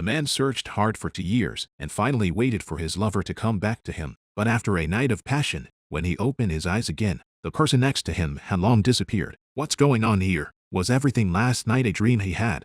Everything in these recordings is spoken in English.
man searched hard for 2 years and finally waited for his lover to come back to him. But after a night of passion, when he opened his eyes again, the person next to him had long disappeared. What's going on here? Was everything last night a dream he had?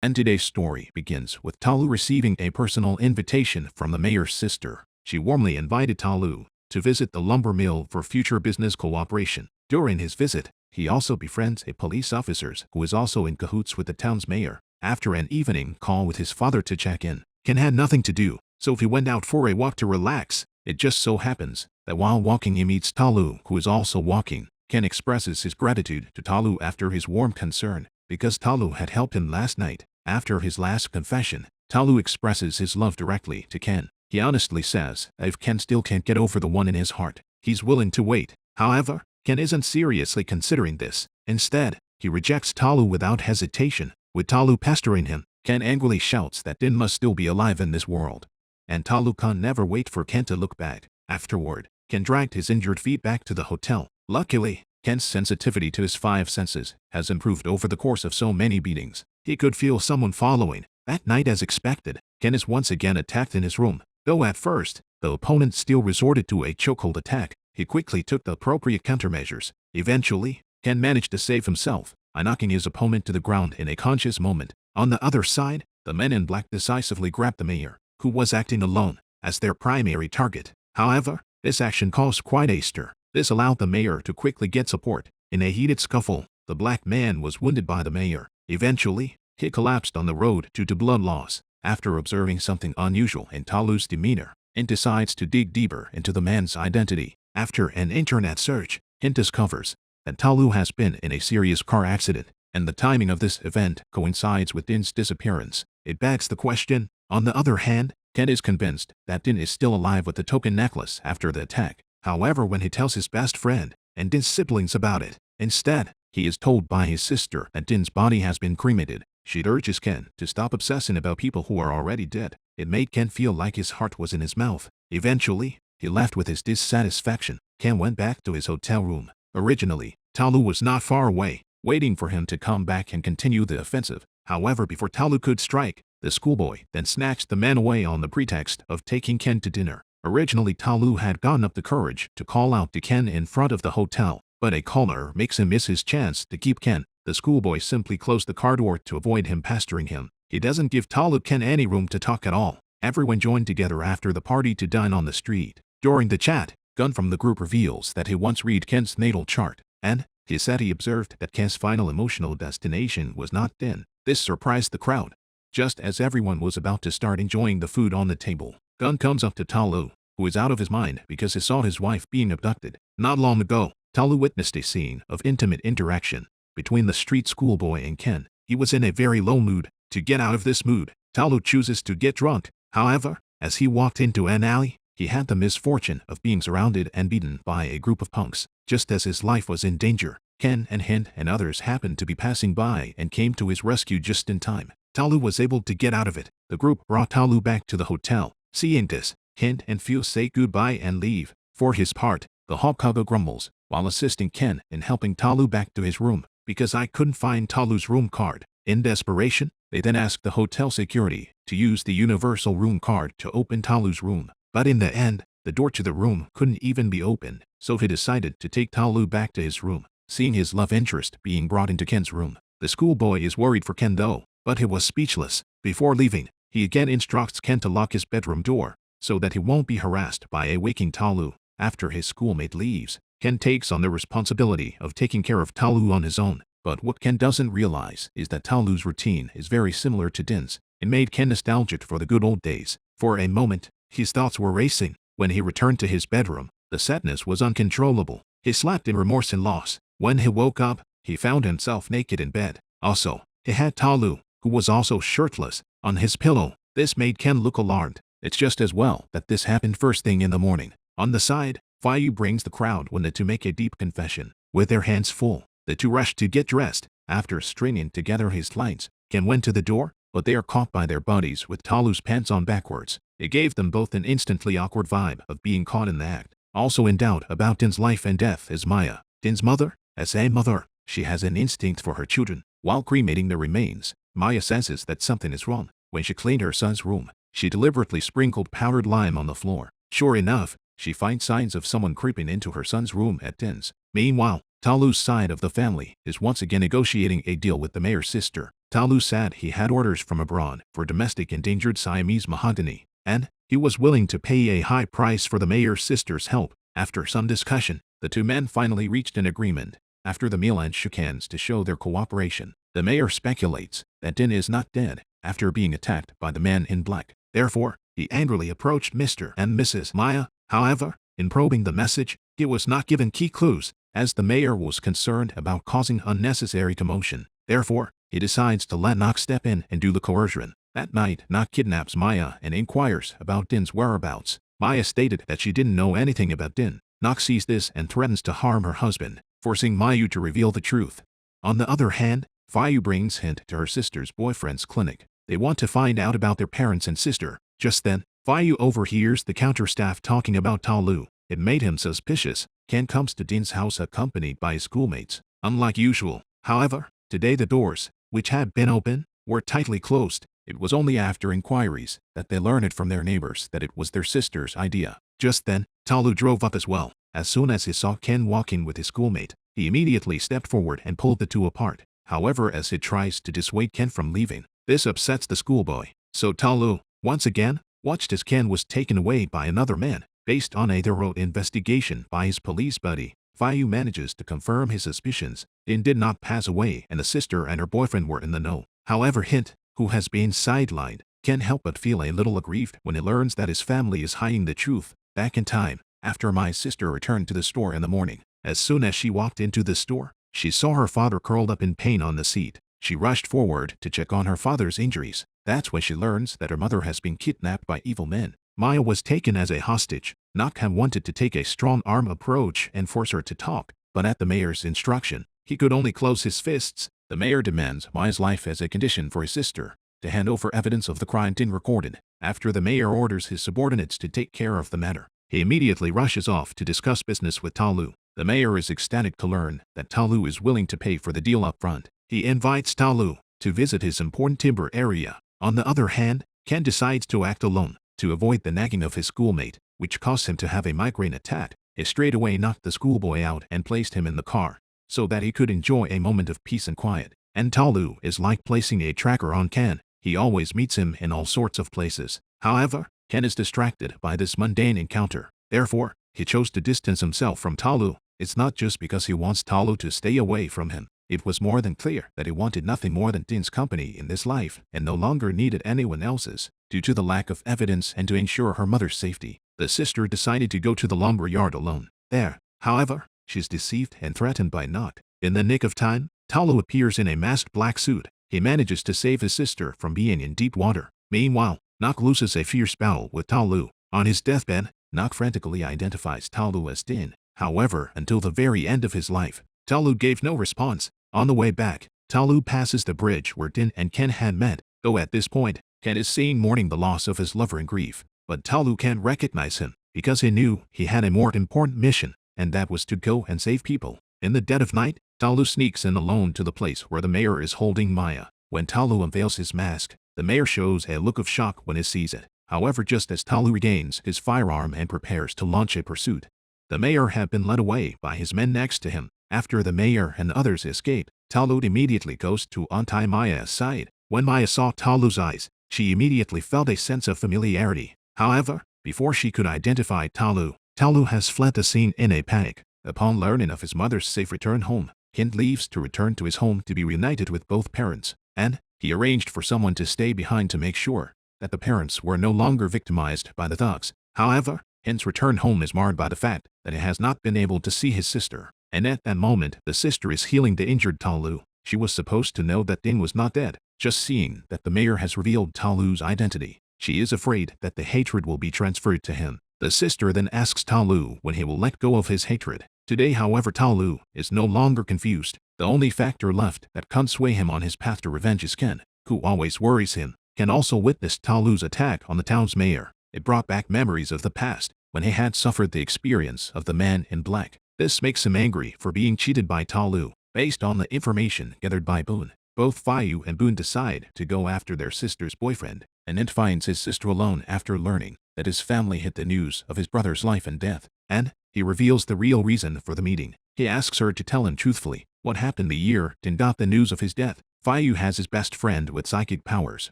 And today's story begins with Talu receiving a personal invitation from the mayor's sister. She warmly invited Talu to visit the lumber mill for future business cooperation. During his visit, he also befriends a police officer who is also in cahoots with the town's mayor. After an evening call with his father to check in, Ken had nothing to do, so he went out for a walk to relax. It just so happens that while walking he meets Talu, who is also walking. Ken expresses his gratitude to Talu after his warm concern, because Talu had helped him last night. After his last confession, Talu expresses his love directly to Ken. He honestly says that if Ken still can't get over the one in his heart, he's willing to wait. However, Ken isn't seriously considering this. Instead, he rejects Talu without hesitation. With Talu pestering him, Ken angrily shouts that Din must still be alive in this world. And Talu can't never wait for Ken to look back. Afterward, Ken dragged his injured feet back to the hotel. Luckily, Ken's sensitivity to his 5 senses has improved over the course of so many beatings. He could feel someone following. That night, as expected, Ken is once again attacked in his room. Though at first, the opponent still resorted to a chokehold attack, he quickly took the appropriate countermeasures. Eventually, Ken managed to save himself by knocking his opponent to the ground in a conscious moment. On the other side, the men in black decisively grabbed the mayor, who was acting alone, as their primary target. However, this action caused quite a stir. This allowed the mayor to quickly get support. In a heated scuffle, the black man was wounded by the mayor. Eventually, he collapsed on the road due to blood loss. After observing something unusual in Talu's demeanor, Ken decides to dig deeper into the man's identity. After an internet search, Ken discovers that Talu has been in a serious car accident, and the timing of this event coincides with Din's disappearance. It begs the question. On the other hand, Ken is convinced that Din is still alive with the token necklace after the attack. However, when he tells his best friend and Din's siblings about it, instead, he is told by his sister that Din's body has been cremated. She urges Ken to stop obsessing about people who are already dead. It made Ken feel like his heart was in his mouth. Eventually, he left with his dissatisfaction. Ken went back to his hotel room. Originally, Talu was not far away, waiting for him to come back and continue the offensive. However, before Talu could strike, the schoolboy then snatched the man away on the pretext of taking Ken to dinner. Originally, Talu had gotten up the courage to call out to Ken in front of the hotel, but a caller makes him miss his chance to keep Ken. The schoolboy simply closed the car door to avoid him pestering him. He doesn't give Talu Ken any room to talk at all. Everyone joined together after the party to dine on the street. During the chat, Gun from the group reveals that he once read Ken's natal chart, and he said he observed that Ken's final emotional destination was not Din. This surprised the crowd. Just as everyone was about to start enjoying the food on the table, Gun comes up to Talu, who is out of his mind because he saw his wife being abducted. Not long ago, Talu witnessed a scene of intimate interaction between the street schoolboy and Ken. He was in a very low mood. To get out of this mood, Talu chooses to get drunk. However, as he walked into an alley, he had the misfortune of being surrounded and beaten by a group of punks. Just as his life was in danger, Ken and Hint and others happened to be passing by and came to his rescue just in time. Talu was able to get out of it. The group brought Talu back to the hotel. Seeing this, Hint and Phil say goodbye and leave. For his part, the Hokage grumbles while assisting Ken in helping Talu back to his room. Because I couldn't find Talu's room card. In desperation, they then asked the hotel security to use the universal room card to open Talu's room. But in the end, the door to the room couldn't even be opened, so he decided to take Talu back to his room. Seeing his love interest being brought into Ken's room, the schoolboy is worried for Ken though, but he was speechless. Before leaving, he again instructs Ken to lock his bedroom door, so that he won't be harassed by a waking Talu. After his schoolmate leaves, Ken takes on the responsibility of taking care of Talu on his own. But what Ken doesn't realize is that Talu's routine is very similar to Din's. It made Ken nostalgic for the good old days. For a moment, his thoughts were racing. When he returned to his bedroom, the sadness was uncontrollable. He slept in remorse and loss. When he woke up, he found himself naked in bed. Also, he had Talu, who was also shirtless, on his pillow. This made Ken look alarmed. It's just as well that this happened first thing in the morning. On the side, Phahon brings the crowd wanted to make a deep confession. With their hands full, the two rushed to get dressed. After stringing together his lines, Ken went to the door, but they are caught by their buddies with Talu's pants on backwards. It gave them both an instantly awkward vibe of being caught in the act. Also in doubt about Din's life and death is Maya, Din's mother. As a mother, she has an instinct for her children. While cremating the remains, Maya senses that something is wrong. When she cleaned her son's room, she deliberately sprinkled powdered lime on the floor. Sure enough, she finds signs of someone creeping into her son's room at Din's. Meanwhile, Ta Lu's side of the family is once again negotiating a deal with the mayor's sister. Ta Lu said he had orders from abroad for domestic endangered Siamese mahogany, and he was willing to pay a high price for the mayor's sister's help. After some discussion, the two men finally reached an agreement. After the meal and shook hands to show their cooperation, the mayor speculates that Din is not dead after being attacked by the man in black. Therefore, he angrily approached Mr. and Mrs. Maya. However, in probing the message, he was not given key clues, as the mayor was concerned about causing unnecessary commotion. Therefore, he decides to let Nok step in and do the coercion. That night, Nok kidnaps Maya and inquires about Din's whereabouts. Maya stated that she didn't know anything about Din. Nok sees this and threatens to harm her husband, forcing Mayu to reveal the truth. On the other hand, Fayu brings Hint to her sister's boyfriend's clinic. They want to find out about their parents and sister. Just then, Fayu overhears the counter staff talking about Ta Lu. It made him suspicious. Ken comes to Din's house accompanied by his schoolmates. Unlike usual, however, today the doors, which had been open, were tightly closed. It was only after inquiries that they learned from their neighbors that it was their sister's idea. Just then, Ta Lu drove up as well. As soon as he saw Ken walking with his schoolmate, he immediately stepped forward and pulled the two apart. However, as he tries to dissuade Ken from leaving, this upsets the schoolboy. So Ta Lu, once again, watched as Ken was taken away by another man. Based on a thorough investigation by his police buddy, Fayu manages to confirm his suspicions. Din did not pass away and the sister and her boyfriend were in the know. However, Hint, who has been sidelined, can't help but feel a little aggrieved when he learns that his family is hiding the truth. Back in time, after my sister returned to the store in the morning, as soon as she walked into the store, she saw her father curled up in pain on the seat. She rushed forward to check on her father's injuries. That's when she learns that her mother has been kidnapped by evil men. Maya was taken as a hostage. Nok had wanted to take a strong-arm approach and force her to talk, but at the mayor's instruction, he could only close his fists. The mayor demands Maya's life as a condition for his sister to hand over evidence of the crime Din recorded. After the mayor orders his subordinates to take care of the matter, he immediately rushes off to discuss business with Ta Lu. The mayor is ecstatic to learn that Ta Lu is willing to pay for the deal up front. He invites Ta Lu to visit his important timber area. On the other hand, Ken decides to act alone. To avoid the nagging of his schoolmate, which caused him to have a migraine attack, he straightaway knocked the schoolboy out and placed him in the car, so that he could enjoy a moment of peace and quiet. And Ta Lu is like placing a tracker on Ken. He always meets him in all sorts of places. However, Ken is distracted by this mundane encounter. Therefore, he chose to distance himself from Ta Lu. It's not just because he wants Ta Lu to stay away from him. It was more than clear that he wanted nothing more than Din's company in this life and no longer needed anyone else's. Due to the lack of evidence and to ensure her mother's safety, the sister decided to go to the lumber yard alone. There, however, she's deceived and threatened by Nok. In the nick of time, Ta Lu appears in a masked black suit. He manages to save his sister from being in deep water. Meanwhile, Nok loses a fierce battle with Ta Lu. On his deathbed, Nok frantically identifies Ta Lu as Din. However, until the very end of his life, Ta Lu gave no response. On the way back, Ta Lu passes the bridge where Din and Ken had met, though at this point, Ken is seen mourning the loss of his lover in grief. But Ta Lu can't recognize him, because he knew he had a more important mission, and that was to go and save people. In the dead of night, Ta Lu sneaks in alone to the place where the mayor is holding Maya. When Ta Lu unveils his mask, the mayor shows a look of shock when he sees it. However, just as Ta Lu regains his firearm and prepares to launch a pursuit, the mayor had been led away by his men next to him. After the mayor and others escape, Ta Lu immediately goes to untie Maya's side. When Maya saw Ta Lu's eyes, she immediately felt a sense of familiarity. However, before she could identify Ta Lu has fled the scene in a panic. Upon learning of his mother's safe return home, Ken leaves to return to his home to be reunited with both parents, and he arranged for someone to stay behind to make sure that the parents were no longer victimized by the thugs. However, Ken's return home is marred by the fact that he has not been able to see his sister. And at that moment, the sister is healing the injured Ta Lu. She was supposed to know that Din was not dead. Just seeing that the mayor has revealed Ta Lu's identity, she is afraid that the hatred will be transferred to him. The sister then asks Ta Lu when he will let go of his hatred. Today, however, Ta Lu is no longer confused. The only factor left that can sway him on his path to revenge is Ken, who always worries him. Ken also witnessed Ta Lu's attack on the town's mayor. It brought back memories of the past, when he had suffered the experience of the man in black. This makes him angry for being cheated by Ta Lu. Based on the information gathered by Phun, both Phahon and Phun decide to go after their sister's boyfriend, and Int finds his sister alone after learning that his family hid the news of his brother's life and death, and he reveals the real reason for the meeting. He asks her to tell him truthfully what happened the year Din got the news of his death. Phahon has his best friend with psychic powers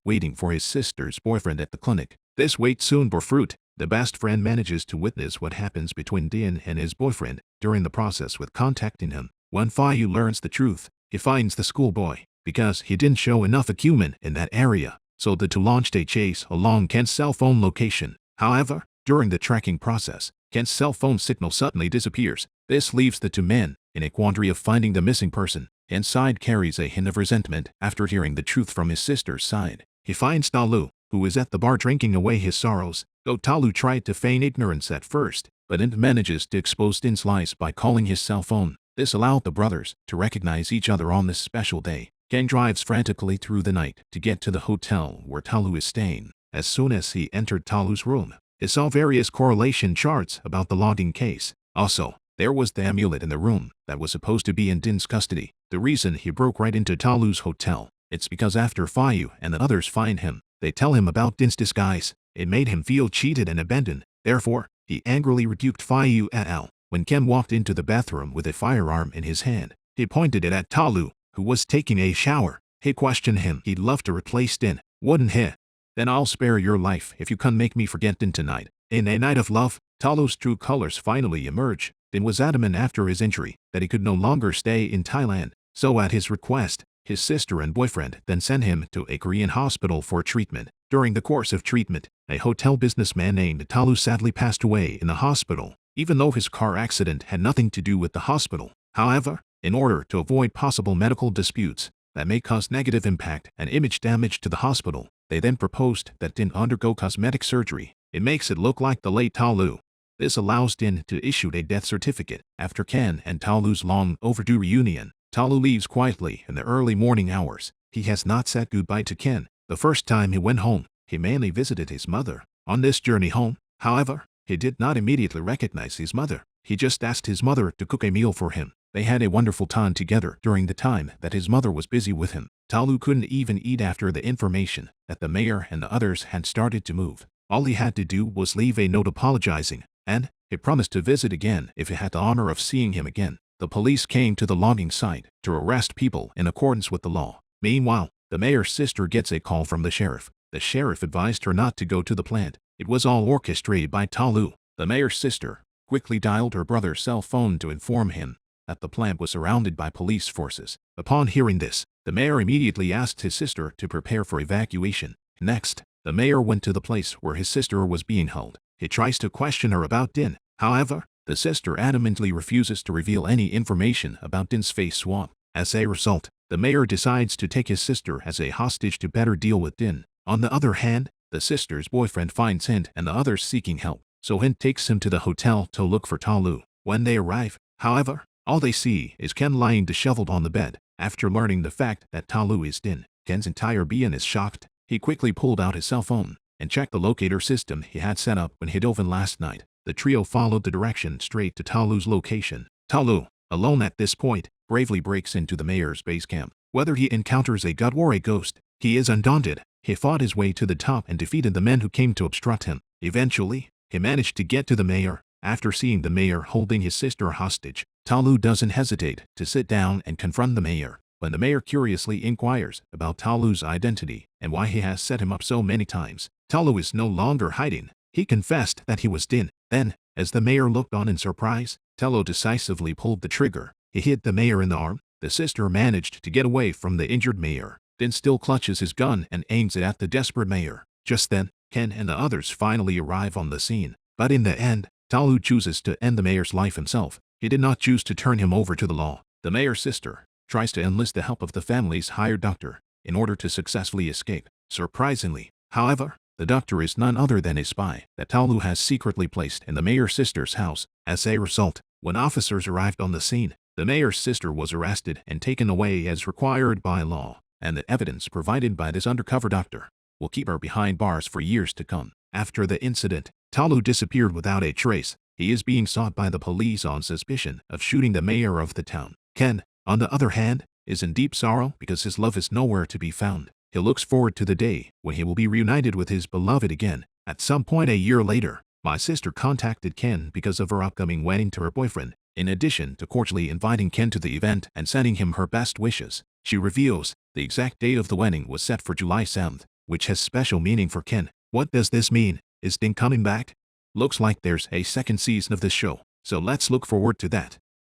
waiting for his sister's boyfriend at the clinic. This wait soon bore fruit. The best friend manages to witness what happens between Din and his boyfriend during the process with contacting him. When Phahon learns the truth, he finds the schoolboy because he didn't show enough acumen in that area, so the two launched a chase along Ken's cell phone location. However, during the tracking process, Ken's cell phone signal suddenly disappears. This leaves the two men in a quandary of finding the missing person. Ken's side carries a hint of resentment after hearing the truth from his sister's side. He finds Talu, who is at the bar drinking away his sorrows. Though Talu tried to feign ignorance at first, but Int manages to expose Din's lies by calling his cell phone. This allowed the brothers to recognize each other on this special day. Ken drives frantically through the night to get to the hotel where Talu is staying. As soon as he entered Talu's room, he saw various correlation charts about the logging case. Also, there was the amulet in the room that was supposed to be in Din's custody. The reason he broke right into Talu's hotel, it's because after Phahon and the others find him, they tell him about Din's disguise. It made him feel cheated and abandoned. Therefore, he angrily rebuked Phahon al. When Ken walked into the bathroom with a firearm in his hand, he pointed it at Talu, who was taking a shower. He questioned him. He'd love to replace Din, wouldn't he? Then I'll spare your life if you can't make me forget Din tonight. In a night of love, Talu's true colors finally emerge. Din was adamant after his injury that he could no longer stay in Thailand, so at his request, his sister and boyfriend then sent him to a Korean hospital for treatment. During the course of treatment, a hotel businessman named Talu sadly passed away in the hospital, even though his car accident had nothing to do with the hospital. However, in order to avoid possible medical disputes that may cause negative impact and image damage to the hospital, they then proposed that Din undergo cosmetic surgery. It makes it look like the late Talu. This allows Din to issue a death certificate. After Ken and Talu's long overdue reunion, Talu leaves quietly in the early morning hours. He has not said goodbye to Ken. The first time he went home, he mainly visited his mother. On this journey home, however, he did not immediately recognize his mother. He just asked his mother to cook a meal for him. They had a wonderful time together during the time that his mother was busy with him. Talu couldn't even eat after the information that the mayor and the others had started to move. All he had to do was leave a note apologizing, and he promised to visit again if he had the honor of seeing him again. The police came to the logging site to arrest people in accordance with the law. Meanwhile, the mayor's sister gets a call from the sheriff. The sheriff advised her not to go to the plant. It was all orchestrated by Talu. The mayor's sister quickly dialed her brother's cell phone to inform him that the plant was surrounded by police forces. Upon hearing this, the mayor immediately asked his sister to prepare for evacuation. Next, the mayor went to the place where his sister was being held. He tries to question her about Din. However, the sister adamantly refuses to reveal any information about Din's face swap. As a result, the mayor decides to take his sister as a hostage to better deal with Din. On the other hand, the sister's boyfriend finds Hint and the others seeking help, so Hint takes him to the hotel to look for Talu. When they arrive, however, all they see is Ken lying disheveled on the bed. After learning the fact that Talu is Din, Ken's entire being is shocked. He quickly pulled out his cell phone and checked the locator system he had set up when he dove in last night. The trio followed the direction straight to Talu's location. Talu, alone at this point, bravely breaks into the mayor's base camp. Whether he encounters a god or a ghost, he is undaunted. He fought his way to the top and defeated the men who came to obstruct him. Eventually, he managed to get to the mayor. After seeing the mayor holding his sister hostage, Talu doesn't hesitate to sit down and confront the mayor. When the mayor curiously inquires about Talu's identity and why he has set him up so many times, Talu is no longer hiding. He confessed that he was Din. Then, as the mayor looked on in surprise, Talu decisively pulled the trigger. He hit the mayor in the arm. The sister managed to get away from the injured mayor. Din still clutches his gun and aims it at the desperate mayor. Just then, Ken and the others finally arrive on the scene. But in the end, Talu chooses to end the mayor's life himself. He did not choose to turn him over to the law. The mayor's sister tries to enlist the help of the family's hired doctor in order to successfully escape. Surprisingly, however, the doctor is none other than a spy that Talu has secretly placed in the mayor's sister's house. As a result, when officers arrived on the scene, the mayor's sister was arrested and taken away as required by law, and the evidence provided by this undercover doctor will keep her behind bars for years to come. After the incident, Talu disappeared without a trace. He is being sought by the police on suspicion of shooting the mayor of the town. Ken, on the other hand, is in deep sorrow because his love is nowhere to be found. He looks forward to the day when he will be reunited with his beloved again. At some point a year later, my sister contacted Ken because of her upcoming wedding to her boyfriend. In addition to cordially inviting Ken to the event and sending him her best wishes, she reveals the exact date of the wedding was set for July 7th, which has special meaning for Ken. What does this mean? Is Ding coming back? Looks like there's a second season of this show, so let's look forward to that.